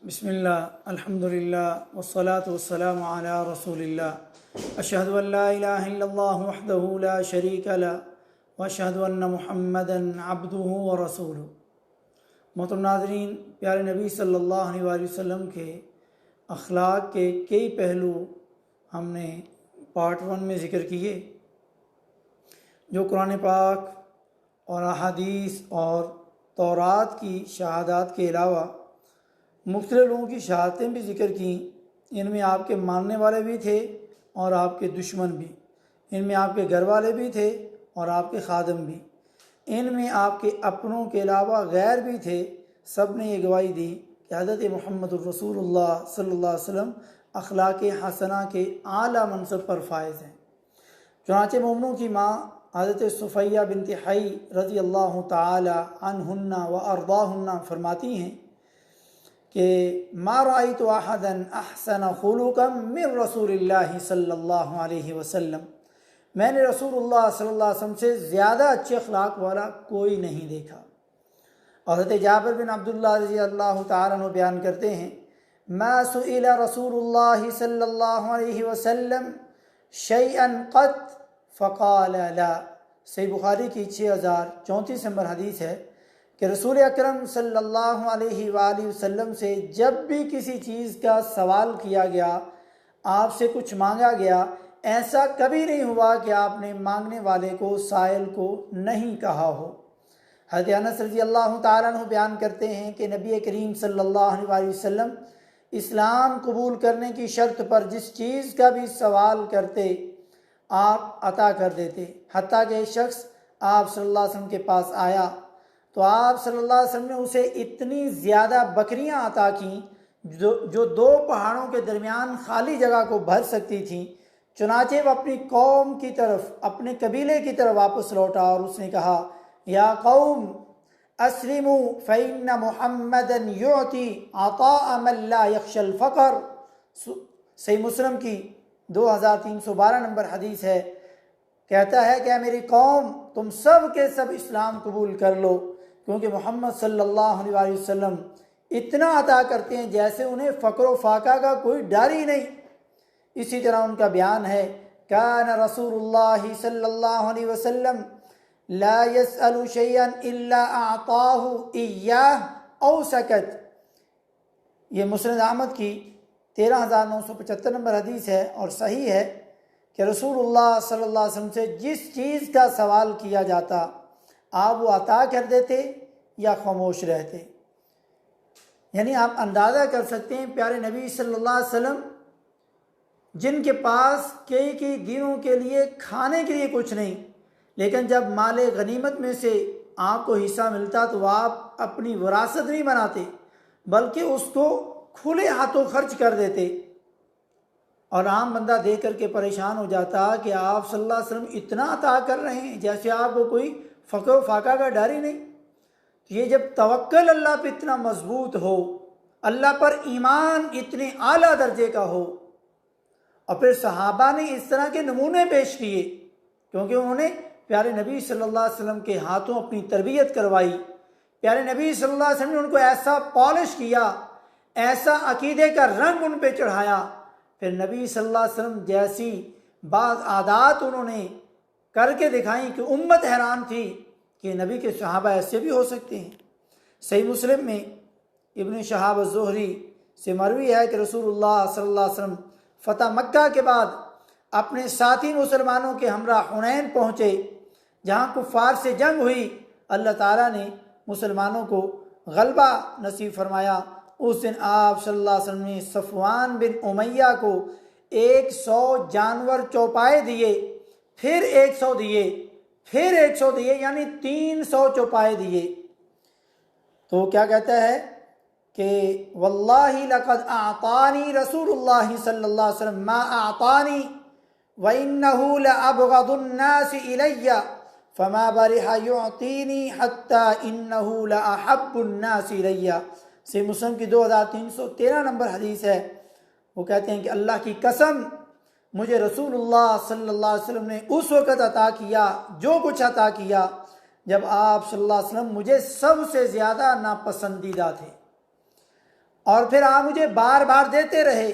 बिस्मिल्लाह अल्हम्दुलिल्लाह वस्सलातु वस्सलामु अला रसूलिल्लाह अशहदु अन ला इलाहा इल्लल्लाह वहदहु ला शरीका लह व अशहदु अन्न मुहम्मदन अब्दुहु व रसूलुहु। मोहतरम नाज़रीन, प्यारे नबी सल्लल्लाहु अलैहि वसल्लम के अखलाक के कई पहलू हमने पार्ट 1 में ज़िक्र किए, जो कुरान पाक और अहादीस और तौरात की शहादात के अलावा मुख्तलिफ लोगों की शहादतें भी ज़िक्र की। इनमें आपके मानने वाले भी थे और आपके दुश्मन भी, इनमें आपके घर वाले भी थे और आपके खादम भी, इनमें आपके अपनों के अलावा गैर भी थे। सब ने ये गवाही दी कि हज़रत मुहम्मद रसूलुल्लाह सल्लल्लाहु अलैहि वसल्लम अखलाक हसना के आला मनसब पर फायज़ हैं। चुनांचे मोमिनों की माँ हज़रत सुफ़ैया बिन्त हई रज़ी अल्लाह ताला अन्हुन्ना व अर्दाहुन्ना फरमाती हैं कि मा रअयतु अहदन अहसन खुलुक़न मिन रसूलिल्लाहि सल्लल्लाहु अलैहि वसल्लम, मैंने रसूलुल्लाह सल्लल्लाहु अलैहि वसल्लम से ज़्यादा अच्छे अखलाक वाला कोई नहीं देखा। हज़रत जाबिर बिन अब्दुल्लाह रज़ी अल्लाह ताला अन्हु बयान करते हैं, मा सुइला रसूलुल्लाह सल्लल्लाहु अलैहि वसल्लम शैअन क़त फ़क़ाल ला। सही बुखारी की 6034 नंबर हदीस है कि रसूल अकरम सल्लल्लाहु अलैहि वसल्लम से जब भी किसी चीज़ का सवाल किया गया, आपसे कुछ मांगा गया, ऐसा कभी नहीं हुआ कि आपने मांगने वाले को, साइल को नहीं कहा हो। हज़रत अनस रज़ी अल्लाह ताला अन्हु बयान करते हैं कि नबी करीम सल्लल्लाहु अलैहि वसल्लम इस्लाम कबूल करने की शर्त पर जिस चीज़ का भी सवाल करते आप अता कर देते। हत्ता कि एक शख्स आप सल्लल्लाहु अलैहि वसल्लम के पास आया तो आप सल्लल्लाहु अलैहि वसल्लम ने उसे इतनी ज़्यादा बकरियां अता की जो 2 पहाड़ों के दरमियान खाली जगह को भर सकती थीं। चुनाचे वह अपनी कौम की तरफ, अपने कबीले की तरफ वापस लौटा और उसने कहा, या कौम अस्लिमू फ़इन्न मुहम्मदन युअती अता मन ला यख्शल फ़क़र। सही मुस्लिम की 2312 नंबर हदीस है। कहता है कि मेरी कौम, तुम सब के सब इस्लाम कबूल कर लो, क्योंकि मोहम्मद सल्लल्लाहु अलैहि वसल्लम इतना अता करते हैं जैसे उन्हें फ़क्र फ़ाका का कोई डर ही नहीं। इसी तरह उनका बयान है, कान रसूलुल्लाह सल्लल्लाहु अलैहि वसल्लम ला यसअलु शैअन इल्ला अताहु इय्याह औ सकत। ये मुस्नद अहमद की 13975 नंबर हदीस है और सही है कि रसूलुल्लाह सल्लल्लाहु अलैहि वसल्लम से जिस चीज़ का सवाल किया जाता आप वो अता कर देते या खामोश रहते। यानी आप अंदाज़ा कर सकते हैं प्यारे नबी सल्लल्लाहु अलैहि वसल्लम जिनके पास कई दिनों के लिए खाने के लिए कुछ नहीं, लेकिन जब माले गनीमत में से आपको हिस्सा मिलता तो आप अपनी विरासत नहीं बनाते बल्कि उसको खुले हाथों खर्च कर देते। और आम बंदा देख करके परेशान हो जाता कि आप सल्लल्लाहु अलैहि वसल्लम इतना अता कर रहे हैं जैसे आपको कोई फ़क्र फ़ाका का डर ही नहीं। ये जब तवक्कल अल्लाह पे इतना मजबूत हो, अल्लाह पर ईमान इतने आला दर्जे का हो, और फिर सहाबा ने इस तरह के नमूने पेश किए क्योंकि उन्होंने प्यारे नबी सल्लल्लाहु अलैहि वसल्लम के हाथों अपनी तरबियत करवाई। प्यारे नबी सल्लल्लाहु अलैहि वसल्लम ने उनको ऐसा पॉलिश किया, ऐसा अकीदे का रंग उन पे चढ़ाया। फिर नबी सल्लल्लाहु अलैहि वसल्लम जैसी बाज़ आदात उन्होंने करके दिखाई कि उम्मत हैरान थी कि नबी के सहाबा ऐसे भी हो सकते हैं। सही मुस्लिम में इब्न शहाब ज़ुहरी से मरवी है कि रसूलुल्लाह सल्लल्लाहु अलैहि वसल्लम फ़तह मक्का के बाद अपने साथी मुसलमानों के हमरा हुनैन पहुँचे, जहाँ कुफ़ार से जंग हुई। अल्लाह ताला ने मुसलमानों को गलबा नसीब फरमाया। उस दिन आप सल्लल्लाहु अलैहि वसल्लम ने सफ़वान बिन उमैया को 100 जानवर चौपाए दिए, फिर 100 दिए, फिर 100 दिए, यानी 300 चौपाए दिए। तो क्या कहता है कि वल्लाहि लक़द आतानी रसूलुल्लाह सल्लल्लाहु अलैहि वसल्लम मा आतानी व इन्नहु लअबग़दुन नास इलय्या फमा बरिहा युअतीनी हत्ता इन्नहु लअहब्बुन नास इलय्या। से मुस्लिम की 2313 नंबर हदीस है। वो कहते हैं कि अल्लाह की कसम, मुझे रसूलुल्लाह सल्लल्लाहु अलैहि वसल्लम ने उस वक़्त अता किया जो कुछ अता किया जब आप सल्लल्लाहु अलैहि वसल्लम मुझे सबसे ज़्यादा नापसंदीदा थे। और फिर आप मुझे बार बार देते रहे,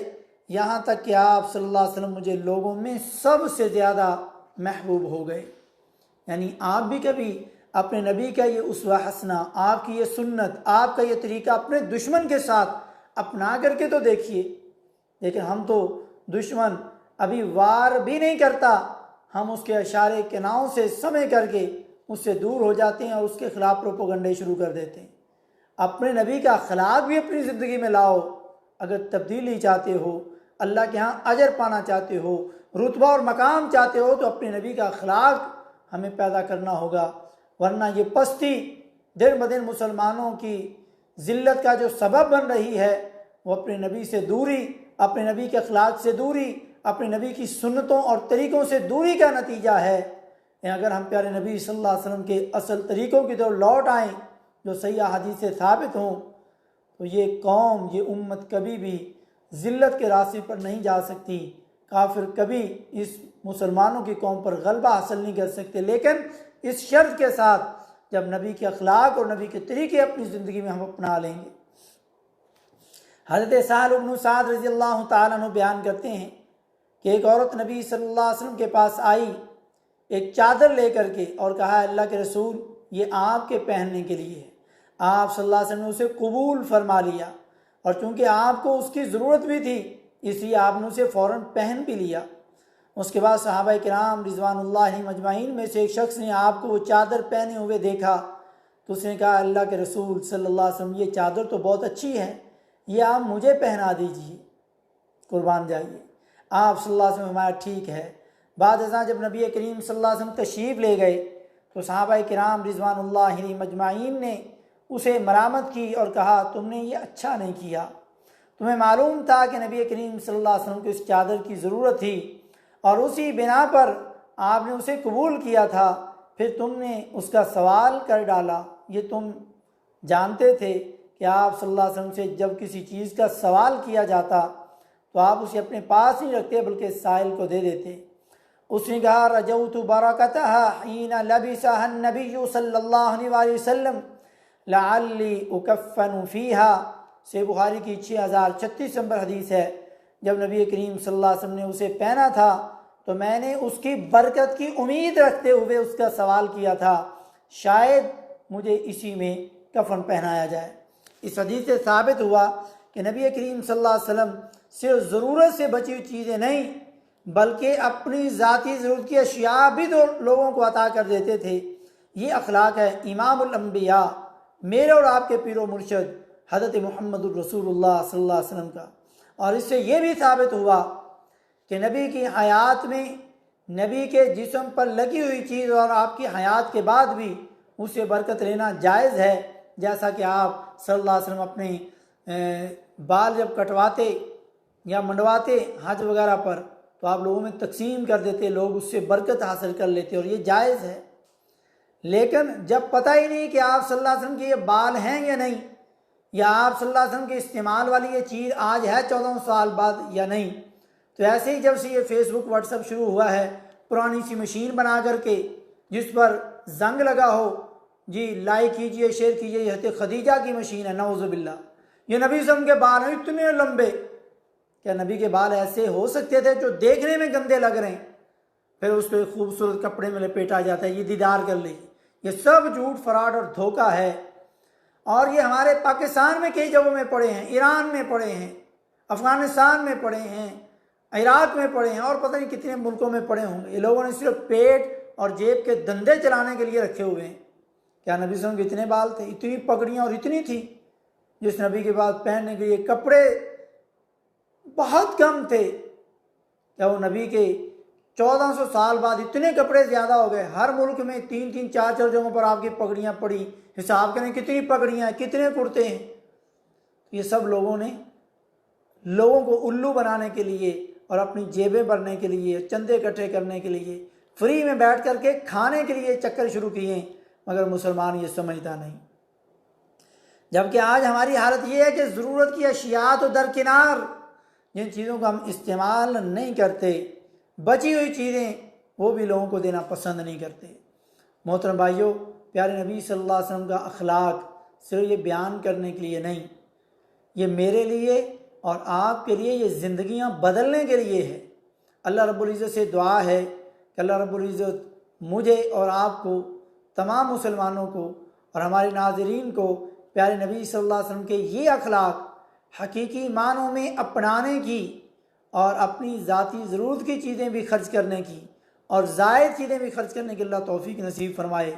यहाँ तक कि आप सल्लल्लाहु अलैहि वसल्लम मुझे लोगों में सबसे ज़्यादा महबूब हो गए। यानी आप भी कभी अपने नबी का ये उसवा हसना, आपकी ये सुन्नत, आपका ये तरीका अपने दुश्मन के साथ अपना करके तो देखिए। लेकिन हम तो दुश्मन अभी वार भी नहीं करता, हम उसके इशारे के नाव से समय करके उससे दूर हो जाते हैं और उसके खिलाफ प्रोपोगंडे शुरू कर देते हैं। अपने नबी का अखलाक भी अपनी ज़िंदगी में लाओ। अगर तब्दीली चाहते हो, अल्लाह के यहाँ अजर पाना चाहते हो, रुतबा और मकाम चाहते हो, तो अपने नबी का अखलाक हमें पैदा करना होगा। वरना ये पस्ती दिन ब दिन मुसलमानों की ज़िल्लत का जो सबब बन रही है, वो अपने नबी से दूरी, अपने नबी के अखलाक से दूरी, अपने नबी की सुन्नतों और तरीक़ों से दूरी का नतीजा है। अगर हम प्यारे नबी सल्लल्लाहु अलैहि वसल्लम के असल तरीक़ों की तरफ लौट आएँ जो सही हदीस से साबित हों, तो ये कौम, ये उम्मत कभी भी ज़िल्लत के रास्ते पर नहीं जा सकती। काफिर कभी इस मुसलमानों की कौम पर गलबा हासिल नहीं कर सकते, लेकिन इस शर्त के साथ जब नबी के अखलाक और नबी के तरीके अपनी ज़िंदगी में हम अपना लेंगे। हज़रत सहल इब्न साद रज़ी अल्लाह तआला अन्हु बयान करते हैं कि एक औरत नबी सल्लल्लाहु अलैहि वसल्लम के पास आई एक चादर लेकर के और कहा, अल्लाह के रसूल, ये आपके पहनने के लिए है। आप सल्लल्लाहु अलैहि वसल्लम ने उसे कबूल फरमा लिया और चूँकि आपको उसकी ज़रूरत भी थी, इसलिए आपने उसे फ़ौरन पहन भी लिया। उसके बाद सहाबा किराम रिज़वानुल्लाहि मजमाइन में से एक शख्स ने आपको वो चादर पहने हुए देखा, तो उसने कहा, अल्लाह के रसूल सल्लल्लाहु अलैहि वसल्लम, ये चादर तो बहुत अच्छी है, ये आप मुझे पहना दीजिए, कुर्बान जाइए। आप सल्लल्लाहु अलैहि वसल्लम हमारा ठीक है। बाद अज़ां जब नबी करीम सल्लल्लाहु अलैहि वसल्लम तशरीफ़ ले गए तो सहाबा किराम रिज़वानुल्लाहि मजमाइन ने उसे मरामत की और कहा, तुमने ये अच्छा नहीं किया, तुम्हें मालूम था कि नबी करीम सल्लल्लाहु अलैहि वसल्लम को इस चादर की ज़रूरत थी और उसी बिना पर आपने उसे कबूल किया था, फिर तुमने उसका सवाल कर डाला। ये तुम जानते थे कि आप सल्लल्लाहु अलैहि वसल्लम से जब किसी चीज़ का सवाल किया जाता तो आप उसे अपने पास नहीं रखते बल्कि साइल को दे देते। उसने कहा, रजौतु बरकतहा हीना लबिसहा नबी सल्लल्लाहु अलैहि वसल्लम लअल्ली उकफ़नु फ़ीहा। से बुखारी की 6036 नंबर हदीस है। जब नबी करीम सल्लल्लाहु अलैहि वसल्लम ने उसे पहना था तो मैंने उसकी बरकत की उम्मीद रखते हुए उसका सवाल किया था, शायद मुझे इसी में कफन पहनाया जाए। इस हदीस से साबित हुआ कि नबी करीम सल्लल्लाहु अलैहि वसल्लम सिर्फ ज़रूरत से बची हुई चीज़ें नहीं बल्कि अपनी ज़ाती ज़रूरत की अशिया भी तो लोगों को अता कर देते थे। ये अखलाक है इमामुल अंबिया, मेरे और आपके पीरो मुर्शद हज़रत मुहम्मदुर रसूलुल्लाह सल्लल्लाहु अलैहि वसल्लम का। और इससे ये भी साबित हुआ कि नबी की हयात में नबी के जिस्म पर लगी हुई चीज़ और आपकी हयात के बाद भी उससे बरकत लेना जायज़ है। जैसा कि आप सल्लल्लाहु अलैहि वसल्लम अपने बाल जब कटवाते या मंडवाते हज वगैरह पर तो आप लोगों में तकसीम कर देते, लोग उससे बरकत हासिल कर लेते और ये जायज़ है। लेकिन जब पता ही नहीं कि आप सल्लल्लाहु अलैहि वसल्लम के ये बाल हैं या नहीं, या आप सल्लल्लाहु अलैहि वसल्लम के इस्तेमाल वाली ये चीज़ आज है 14 साल बाद या नहीं, तो ऐसे ही जब से ये फेसबुक व्हाट्सएप शुरू हुआ है, पुरानी सी मशीन बना करके जिस पर जंग लगा हो, जी लाइक कीजिए, शेयर कीजिए, यह हज़रत खदीजा की मशीन है, नऊज़ुबिल्लाह। ये नबी सल्लल्लाहु अलैहि वसल्लम के बाल हैं इतने लंबे, क्या नबी के बाल ऐसे हो सकते थे जो देखने में गंदे लग रहे हैं, फिर उसको खूबसूरत कपड़े में लपेटा जाता है, ये दीदार कर लीजिए। ये सब झूठ, फराड और धोखा है। और ये हमारे पाकिस्तान में कई जगहों में पड़े हैं, ईरान में पड़े हैं, अफ़गानिस्तान में पड़े हैं, इराक़ में पड़े हैं और पता नहीं कितने मुल्कों में पड़े होंगे। ये लोगों ने सिर्फ पेट और जेब के धंधे चलाने के लिए रखे हुए हैं। क्या नबी सल्लल्लाहु अलैहि वसल्लम के इतने बाल थे, इतनी पगड़ियाँ और इतनी थी? जिस नबी के बाद पहनने के लिए कपड़े बहुत कम थे, क्या वो नबी के 1400 साल बाद इतने कपड़े ज़्यादा हो गए? हर मुल्क में 3-3 4-4 जगहों पर आपकी पगड़ियाँ पड़ी। हिसाब करें कितनी पगड़ियाँ हैं, कितने कुर्ते हैं। ये सब लोगों ने लोगों को उल्लू बनाने के लिए और अपनी जेबें भरने के लिए, चंदे इकट्ठे करने के लिए, फ्री में बैठ कर के खाने के लिए चक्कर शुरू किए, मगर मुसलमान ये समझता नहीं। जबकि आज हमारी हालत ये है कि ज़रूरत की अशिया तो दरकिनार, जिन चीज़ों का हम इस्तेमाल नहीं करते, बची हुई चीज़ें वो भी लोगों को देना पसंद नहीं करते। मोहतरम भाइयों, प्यारे नबी सल्लल्लाहु अलैहि वसल्लम का अखलाक सिर्फ ये बयान करने के लिए नहीं, ये मेरे लिए और आपके लिए ये ज़िंदगियां बदलने के लिए है। अल्लाह रब्बुल इज़्ज़त से दुआ है कि अल्लाह रब्बुल इज़्ज़त मुझे और आपको, तमाम मुसलमानों को और हमारे नाज़रीन को प्यारे नबी सल्लल्लाहु अलैहि वसल्लम के ये अखलाक हकीकी मानों में अपनाने की और अपनी ज़ाती ज़रूरत की चीज़ें भी खर्च करने की और ज़ायद चीज़ें भी खर्च करने की अल्लाह तौफीक नसीब फरमाए।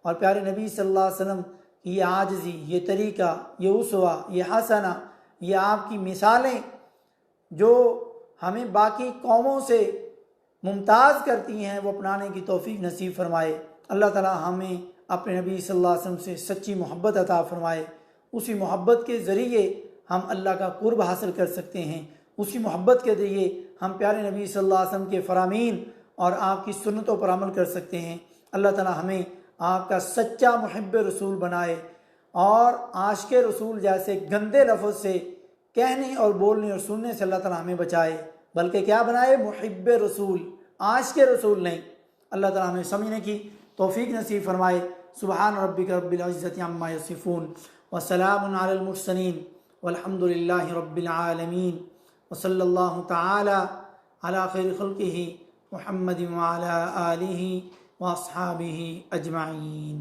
और प्यारे नबी सल्लल्लाहु अलैहि वसल्लम की ये आजिज़ी, ये तरीक़ा, ये उसवा, ये हसना, ये आपकी मिसालें जो हमें बाकी कौमों से मुमताज़ करती हैं, वो अपनाने की तौफीक नसीब फरमाए। अल्लाह ताला हमें अपने नबी सल्लल्लाहु अलैहि वसल्लम से सच्ची मोहब्बत अता फरमाए। उसी मोहब्बत के ज़रिए हम अल्लाह का कुर्ब हासिल कर सकते हैं। उसी मोहब्बत के ज़रिए हम प्यारे नबी सल्लल्लाहु अलैहि वसल्लम के फ़रामीन और आपकी सुन्नतों पर अमल कर सकते हैं। अल्लाह ताला हमें आपका सच्चा मुहिब्ब रसूल बनाए और आशिक रसूल जैसे गंदे लफ्ज़ से कहने और बोलने और सुनने से अल्लाह ताला हमें बचाए, बल्कि क्या बनाए, मुहिब्ब रसूल, आशिक रसूल नहीं। अल्लाह ताला हमें समझने की तौफीक नसीब फरमाए। सुबहान रब्बिक रब्बिल इज़्ज़ति अम्मा यसिफून व सलामुन अलल मुरसलीन वल्हम्दुलिल्लाहि रब्बिल आलमीन व सल्लल्लाहु तआला अला खैरि खल्क़िही मुहम्मदिन व अला आलिही व अस्हाबिही अजमाईन।